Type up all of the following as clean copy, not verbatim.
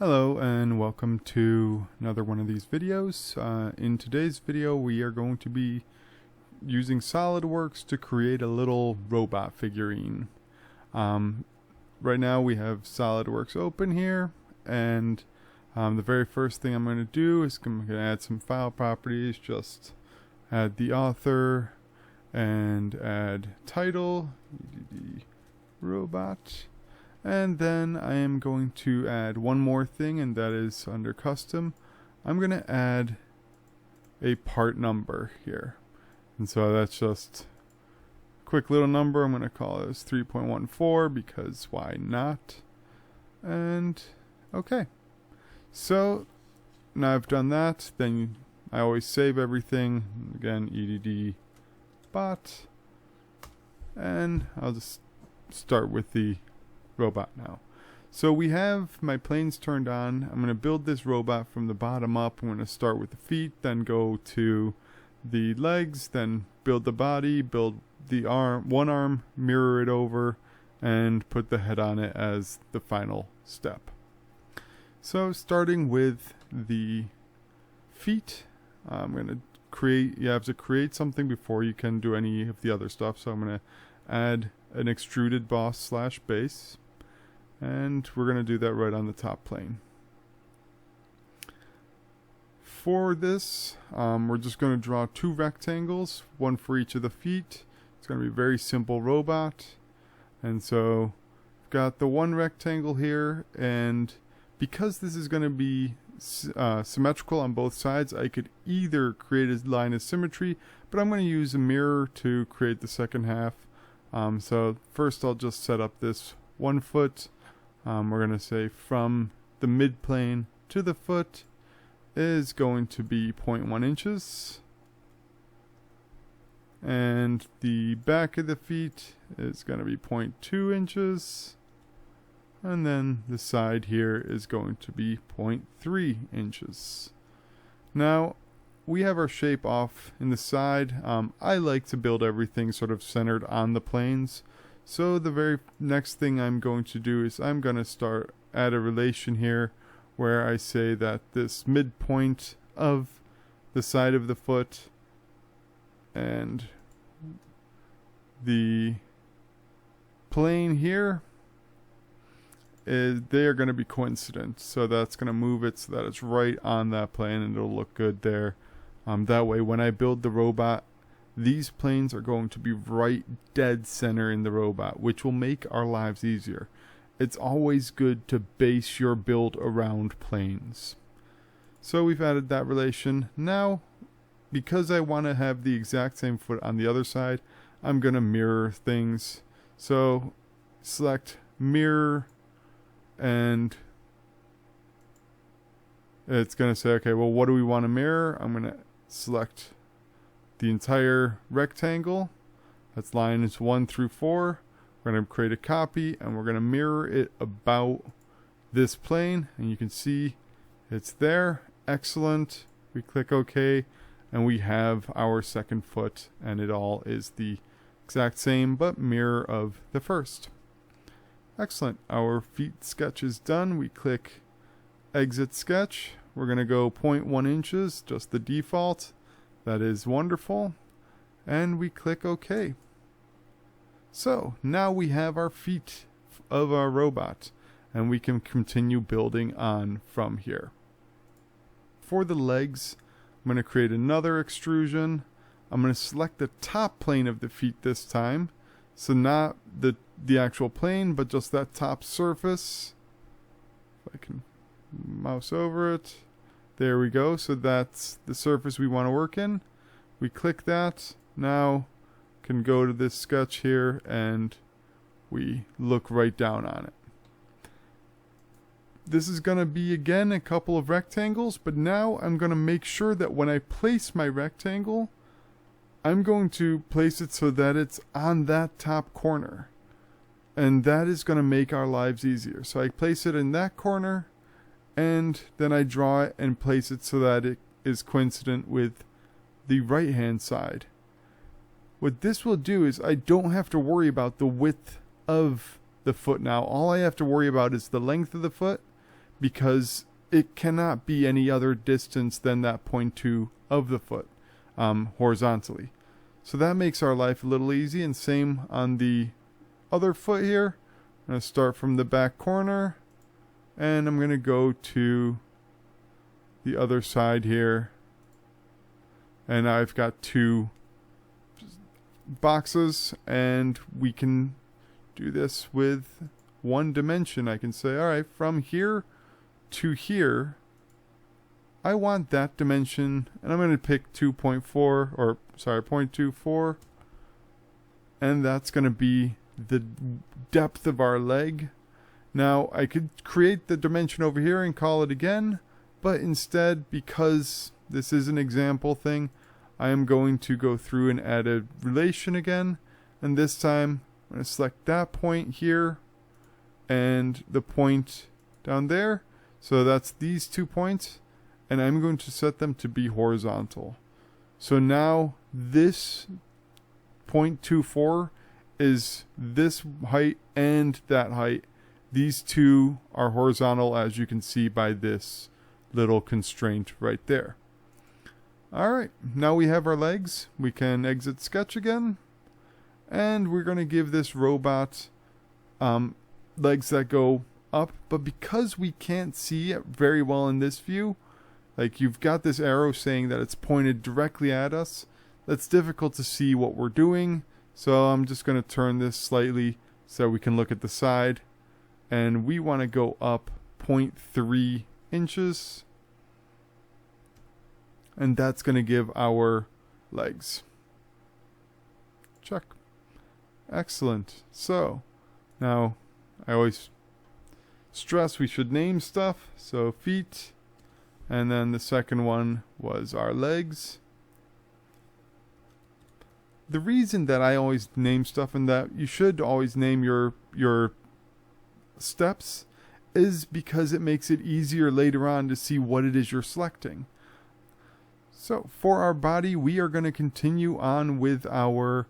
Hello and welcome to another one of these videos. In today's video we are going to be using Solidworks to create a little robot figurine. Right now we have Solidworks open here, and the very first thing I'm going to do is I'm going to add some file properties. Just add the author and add title, EDD robot. And then I am going to add one more thing, and that is under custom. I'm going to add a part number here. And so that's just a quick little number. I'm going to call this 3.14 because why not? And okay. So now I've done that. Then I always save everything. Again, EDD bot. And I'll just start with the robot now. So we have my planes turned on. I'm going to build this robot from the bottom up. I'm going to start with the feet, then go to the legs, then build the body, build the arm, one arm, mirror it over, and put the head on it as the final step. So starting with the feet, I'm going to create, you have to create something before you can do any of the other stuff. So I'm going to add an extruded boss / base. And we're going to do that right on the top plane. For this, we're just going to draw two rectangles, one for each of the feet. It's going to be a very simple robot. And so I've got the one rectangle here, and because this is going to be symmetrical on both sides, I could either create a line of symmetry, but I'm going to use a mirror to create the second half. So first I'll just set up this 1 foot. We're going to say from the mid plane to the foot is going to be 0.1 inches. And the back of the feet is going to be 0.2 inches. And then the side here is going to be 0.3 inches. Now, we have our shape off in the side. I like to build everything sort of centered on the planes. So the very next thing I'm going to do is I'm going to add a relation here where I say that this midpoint of the side of the foot and the plane here they are going to be coincident. So that's going to move it so that it's right on that plane, and it'll look good there. That way when I build the robot, these planes are going to be right dead center in the robot, which will make our lives easier. It's always good to base your build around planes. So we've added that relation. Now, because I want to have the exact same foot on the other side, I'm going to mirror things. So select mirror, and it's going to say, okay, well, what do we want to mirror? I'm going to select the entire rectangle. That's lines 1 through 4. We're going to create a copy, and we're going to mirror it about this plane, and you can see it's there. Excellent. We click OK, and we have our second foot, and it all is the exact same but mirror of the first. Excellent. Our feet sketch is done. We click exit sketch. We're going to go 0.1 inches, just the default. That is wonderful. And we click OK. So now we have our feet of our robot, and we can continue building on from here. For the legs, I'm going to create another extrusion. I'm going to select the top plane of the feet this time. So not the actual plane, but just that top surface. If I can mouse over it. There we go. So that's the surface we want to work in. We click that. Now can go to this sketch here, and we look right down on it. This is going to be again a couple of rectangles, but now I'm going to make sure that when I place my rectangle, I'm going to place it so that it's on that top corner. And that is going to make our lives easier. So I place it in that corner, and then I draw it and place it so that it is coincident with the right hand side. What this will do is I don't have to worry about the width of the foot now. All I have to worry about is the length of the foot, because it cannot be any other distance than that 0.2 of the foot horizontally. So that makes our life a little easy, and same on the other foot here. I'm going to start from the back corner, and I'm going to go to the other side here, and I've got 2 boxes, and we can do this with 1 dimension. I can say, all right, from here to here, I want that dimension, and I'm going to pick 0.24, and that's going to be the depth of our leg. Now, I could create the dimension over here and call it again, but instead, because this is an example thing, I am going to go through and add a relation again, and this time I'm going to select that point here and the point down there. So that's these 2 points, and I'm going to set them to be horizontal. So now this 0.24 is this height and that height. These 2 are horizontal, as you can see by this little constraint right there. Alright, now we have our legs. We can exit sketch again, and we're going to give this robot legs that go up, but because we can't see it very well in this view, like you've got this arrow saying that it's pointed directly at us, that's difficult to see what we're doing. So I'm just going to turn this slightly so we can look at the side, and we want to go up 0.3 inches, and that's going to give our legs. Check. Excellent. So now I always stress we should name stuff. So feet, and then the second one was our legs. The reason that I always name stuff and that you should always name your steps is because it makes it easier later on to see what it is you're selecting. So for our body, we are going to continue on with our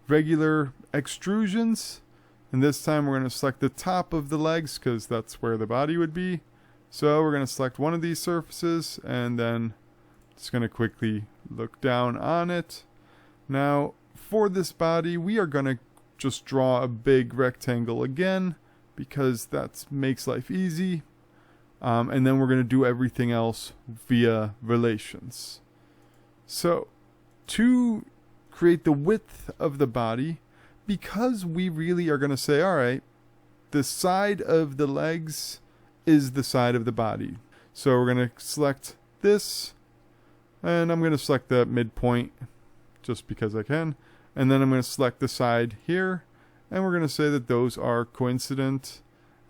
regular extrusions. And this time we're going to select the top of the legs because that's where the body would be. So we're going to select one of these surfaces and then just going to quickly look down on it. Now for this body, we are going to just draw a big rectangle again because that makes life easy. And then we're going to do everything else via relations. So to create the width of the body, because we really are going to say, all right, the side of the legs is the side of the body. So we're going to select this, and I'm going to select the midpoint just because I can. And then I'm going to select the side here, and we're going to say that those are coincident.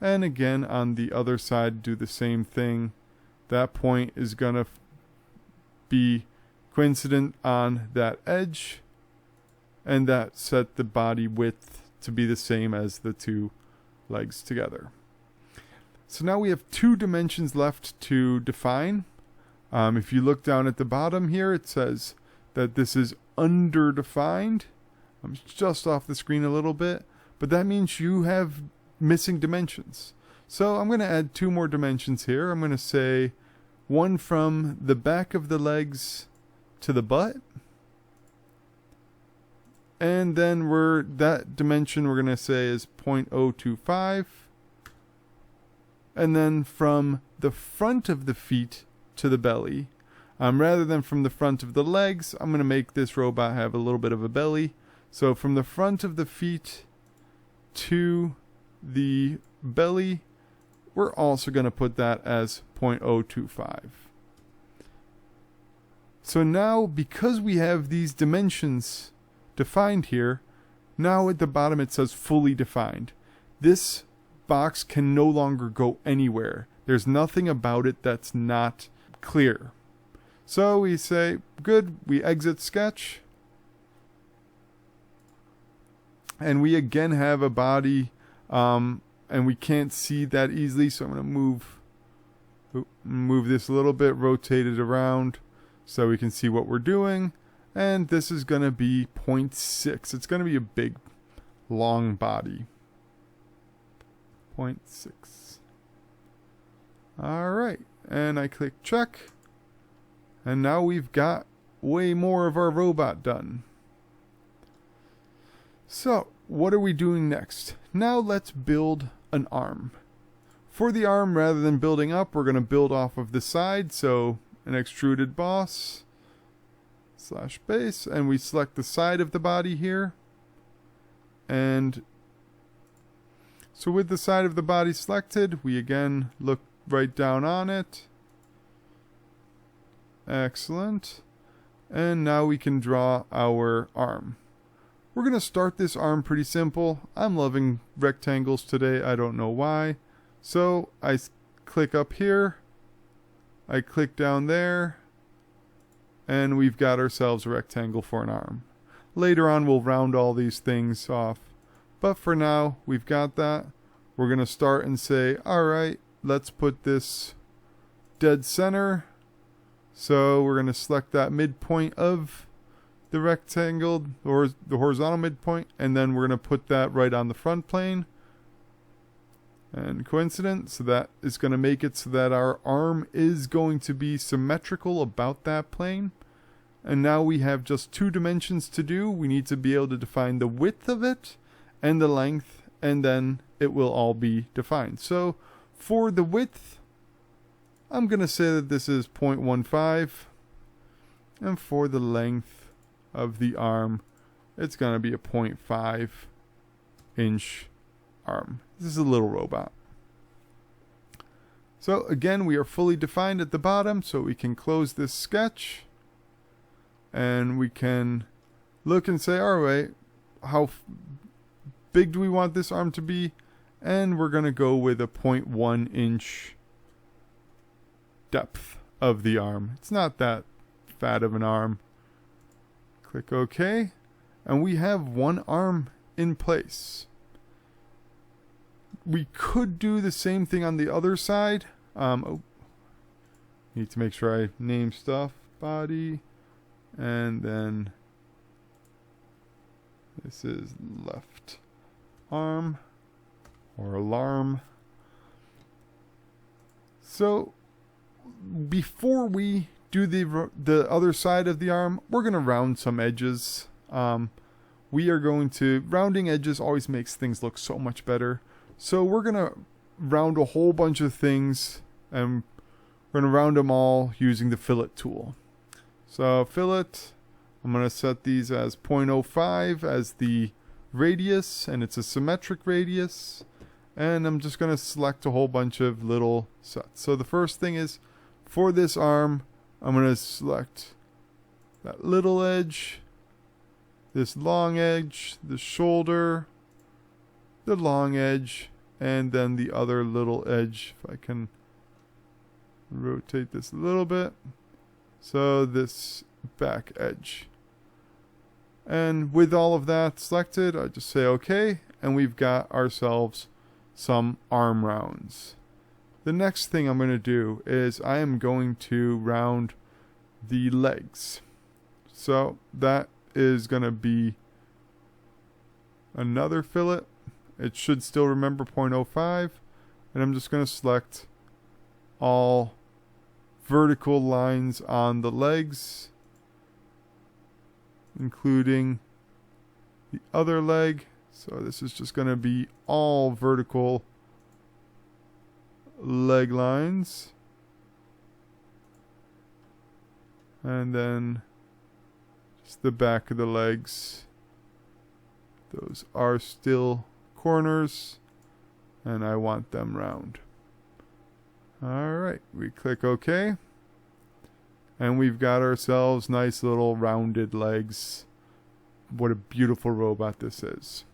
And again, on the other side, do the same thing. That point is going to be coincident on that edge, and that set the body width to be the same as the 2 legs together. So now we have 2 dimensions left to define. If you look down at the bottom here, it says that this is underdefined. I'm just off the screen a little bit, but that means you have missing dimensions. So I'm going to add 2 more dimensions here. I'm going to say one from the back of the legs to the butt, and then that dimension we're going to say is 0.025, and then from the front of the feet to the belly, rather than from the front of the legs, I'm going to make this robot have a little bit of a belly. So from the front of the feet to the belly, we're also going to put that as 0.025. So now, because we have these dimensions defined here, now at the bottom it says fully defined. This box can no longer go anywhere. There's nothing about it that's not clear. So we say, good, we exit sketch. And we again have a body, and we can't see that easily, so I'm going to move this a little bit, rotate it around so we can see what we're doing. And this is going to be 0.6. It's going to be a big, long body. 0.6. Alright, and I click check. And now we've got way more of our robot done. So, what are we doing next? Now let's build an arm. For the arm, rather than building up, we're going to build off of the side. So, an extruded boss / base, and we select the side of the body here. And so with the side of the body selected, we again look right down on it. Excellent. And now we can draw our arm. We're going to start this arm pretty simple. I'm loving rectangles today. I don't know why. So I click up here. I click down there. And we've got ourselves a rectangle for an arm. Later on we'll round all these things off. But for now, we've got that. We're going to start and say, alright, let's put this dead center. So we're going to select that midpoint of the rectangle, or the horizontal midpoint, and then we're going to put that right on the front plane. And coincidence, so that is going to make it so that our arm is going to be symmetrical about that plane. And now we have just 2 dimensions to do. We need to be able to define the width of it and the length, and then it will all be defined. So for the width, I'm going to say that this is 0.15. And for the length of the arm, it's going to be a 0.5 inch arm. This is a little robot. So again, we are fully defined at the bottom, so we can close this sketch. And we can look and say, alright, how big do we want this arm to be? And we're going to go with a 0.1 inch depth of the arm. It's not that fat of an arm. Click OK. And we have one arm in place. We could do the same thing on the other side. Need to make sure I name stuff. Body. And then this is left arm or alarm. So before we do the other side of the arm, we're going to round some edges. We are going to, rounding edges always makes things look so much better. So we're going to round a whole bunch of things, and we're going to round them all using the fillet tool. So fillet, I'm going to set these as 0.05 as the radius, and it's a symmetric radius. And I'm just going to select a whole bunch of little sets. So the first thing is, for this arm, I'm going to select that little edge, this long edge, the shoulder, the long edge, and then the other little edge. If I can rotate this a little bit. So this back edge. And with all of that selected, I just say OK, and we've got ourselves some arm rounds. The next thing I'm going to do is I am going to round the legs. So that is going to be another fillet. It should still remember 0.05, and I'm just going to select all vertical lines on the legs, including the other leg. So this is just going to be all vertical leg lines. And then just the back of the legs. Those are still corners, and I want them round. Alright, we click OK. And we've got ourselves nice little rounded legs. What a beautiful robot this is.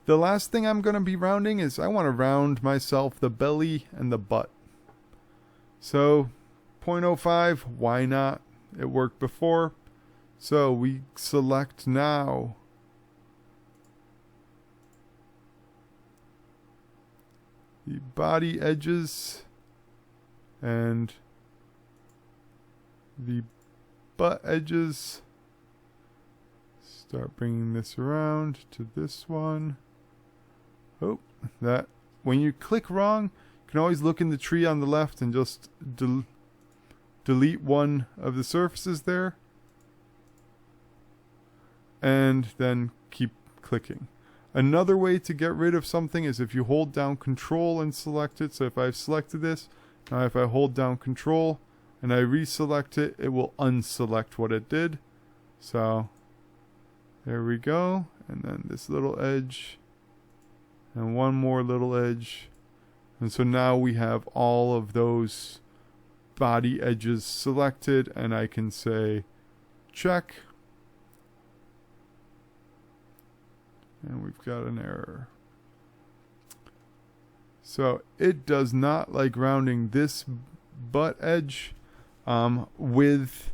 The last thing I'm going to be rounding is I want to round myself the belly and the butt. So 0.05, why not? It worked before. So we select now the body edges and the butt edges. Start bringing this around to this one. Oh, that when you click wrong, You can always look in the tree on the left and just delete one of the surfaces there. And then keep clicking. Another way to get rid of something is if you hold down Control and select it. So if I've selected this, now if I hold down Control and I reselect it, it will unselect what it did. So there we go. And then this little edge and one more little edge. And so now we have all of those body edges selected, and I can say check. And we've got an error. So it does not like rounding this butt edge with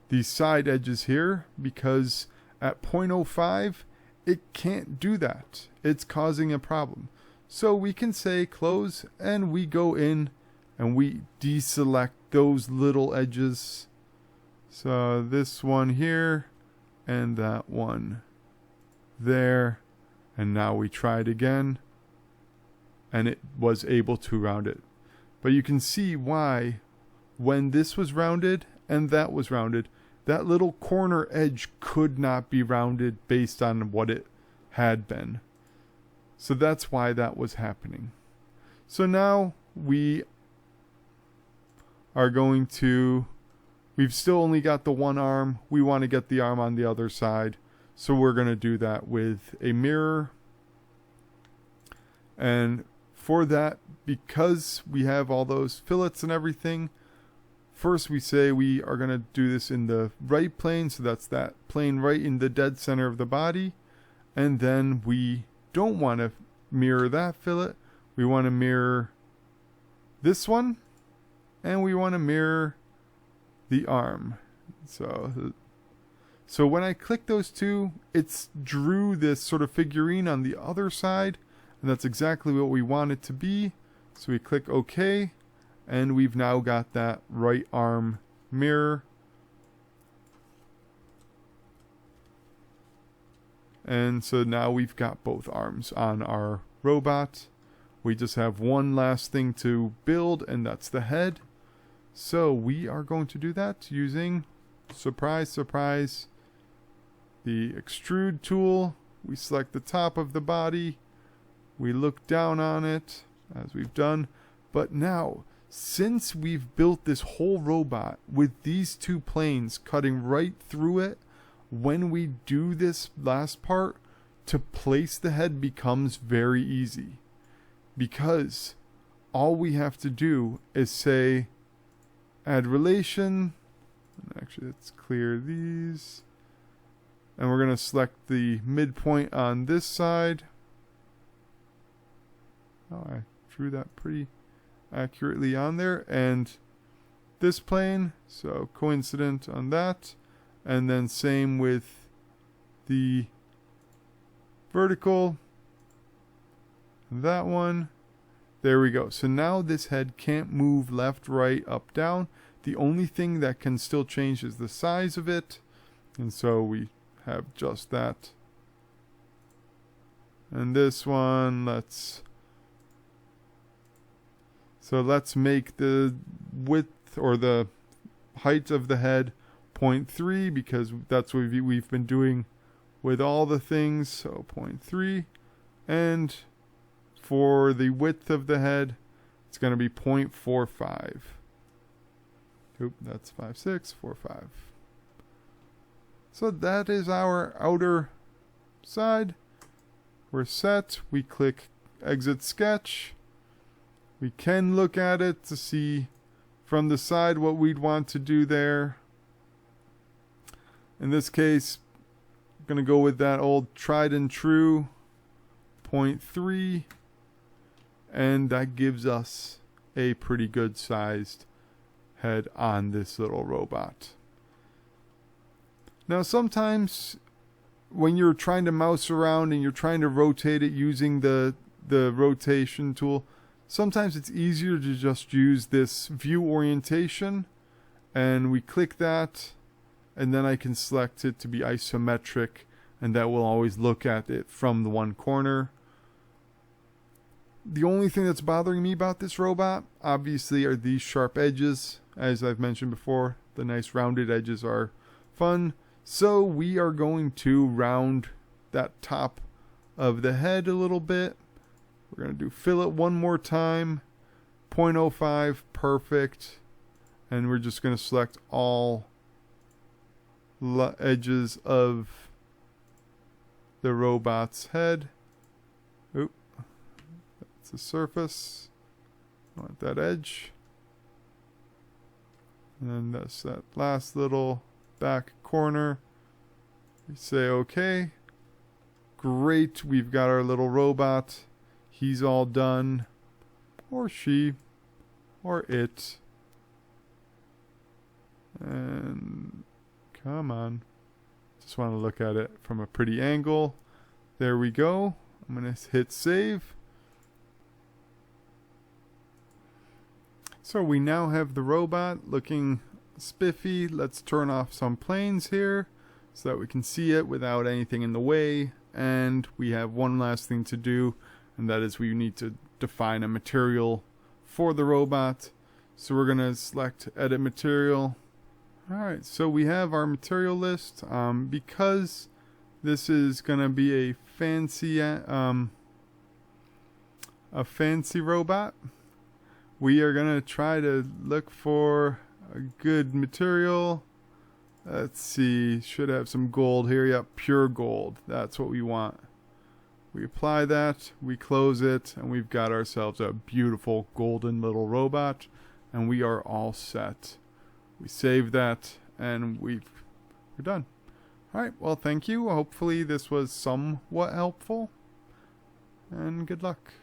the side edges here, because at 0.05 it can't do that. It's causing a problem. So we can say close, and we go in and we deselect those little edges. So this one here and that one there. And now we try it again, and it was able to round it. But you can see why, when this was rounded and that was rounded, that little corner edge could not be rounded based on what it had been. So that's why that was happening. So now we are going to, we've still only got the one arm. We want to get the arm on the other side. So we're going to do that with a mirror. And for that, because we have all those fillets and everything, first we say we are going to do this in the right plane. So that's that plane right in the dead center of the body. And then we don't want to mirror that fillet. We want to mirror this one. And we want to mirror the arm. So when I click those two, it's drew this sort of figurine on the other side, and that's exactly what we want it to be. So we click OK, and we've now got that right arm mirror. And so now we've got both arms on our robot. We just have one last thing to build, and that's the head. So we are going to do that using, surprise, surprise, the extrude tool. We select the top of the body. We look down on it, as we've done. But now, since we've built this whole robot with these two planes cutting right through it, when we do this last part, to place the head becomes very easy. Because all we have to do is say, add relation. Actually, let's clear these. And we're going to select the midpoint on this side. Oh, I drew that pretty accurately on there. And this plane, so coincident on that. And then same with the vertical. That one. There we go. So now this head can't move left, right, up, down. The only thing that can still change is the size of it. And so we have just that. And this one, let's make the width or the height of the head 0.3, because that's what we've been doing with all the things. So 0.3. And for the width of the head, it's going to be 0.45. Oop, that's 5.645. So that is our outer side. We're set. We click exit sketch. We can look at it to see from the side what we'd want to do there. In this case, I'm going to go with that old tried and true 0.3. And that gives us a pretty good sized head on this little robot. Now sometimes when you're trying to mouse around and you're trying to rotate it using the rotation tool, sometimes it's easier to just use this view orientation, and we click that, and then I can select it to be isometric, and that will always look at it from the one corner. The only thing that's bothering me about this robot, obviously, are these sharp edges. As I've mentioned before, the nice rounded edges are fun. So we are going to round that top of the head a little bit. We're going to do fillet one more time. 0.05, perfect. And we're just going to select all edges of the robot's head. Oop. That's the surface. I want that edge. And then that's that last little back corner. We say okay. Great, we've got our little robot. He's all done. Or she. Or it. And come on. Just want to look at it from a pretty angle. There we go. I'm going to hit save. So we now have the robot looking spiffy. Let's turn off some planes here so that we can see it without anything in the way. And we have one last thing to do, and that is we need to define a material for the robot. So we're going to select edit material. Alright, so we have our material list. Because this is going to be a fancy robot, we are going to try to look for a good material. Let's see, should have some gold here. Yep, pure gold. That's what we want. We apply that, we close it, and we've got ourselves a beautiful golden little robot, and we are all set. We save that, and we're done. Alright, well, thank you. Hopefully this was somewhat helpful, and good luck.